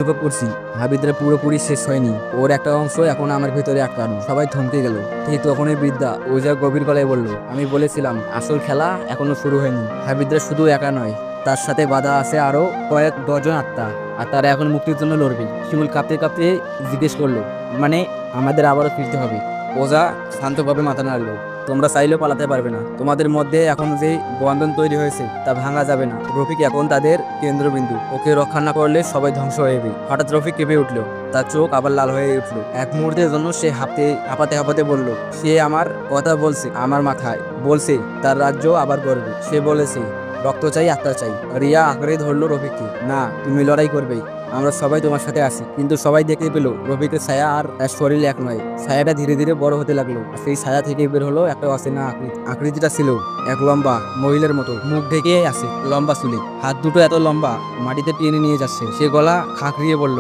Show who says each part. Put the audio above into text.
Speaker 1: অনুভব করছি হাবিদরা পুরোপুরি শেষ হয়নি, ওর একটা অংশ এখন আমার ভিতরে আটকানো। সবাই থমকে গেল। ঠিক তখনই বৃদ্ধা ওজা গভীর গলায় বলল, আমি বলেছিলাম আসল খেলা এখনো শুরু হয়নি। হাবিদরা শুধু একা নয়, তার সাথে বাধা আছে আরো কয়েক ডজন আত্মা, আর তারা এখন মুক্তির জন্য লড়বে। শিমুল কাঁপতে কাঁপতে জিজ্ঞেস করলো, মানে আমাদের আবারও ফিরতে হবে? ওজা শান্তভাবে মাথা নাড়লো, তোমরা চাইলেও পালাতে পারবে না। তোমাদের মধ্যে এখন যে বন্ধন তৈরি হয়েছে তা ভাঙা যাবে না। রফিক এখন তাদের কেন্দ্রবিন্দু, ওকে রক্ষা না করলে সবাই ধ্বংস হয়ে যাবে। হঠাৎ রফিক কেঁপে উঠলো, তার চোখ আবার লাল হয়ে উঠলো। এক মুহূর্তের জন্য সে হাঁপাতে হাঁপাতে বলল, সে আমার কথা বলছে আমার মাথায়, বলছে তার রাজ্য আবার গড়বে। সে বলেছে রক্ত চাই, আত্মা চাই। রিয়া আঁকড়ে ধরলো রফিককে, না, তুমি লড়াই করবে, আমরা সবাই তোমার সাথে আছি। কিন্তু সবাই দেখতে পেল রফিকের ছায়া আর তার শরীর এক নয়। ছায়াটা ধীরে ধীরে বড় হতে লাগলো। সেই ছায়া থেকে বের হলো একটা অচেনা আকৃতি। আকৃতিটা ছিল এক লম্বা মহিলার মতো, মুখ ঢেকে আছে, লম্বা চুলে, হাত দুটো এত লম্বা মাটিতে টেনে নিয়ে যাচ্ছে। সে গলা খাঁকড়িয়ে বলল,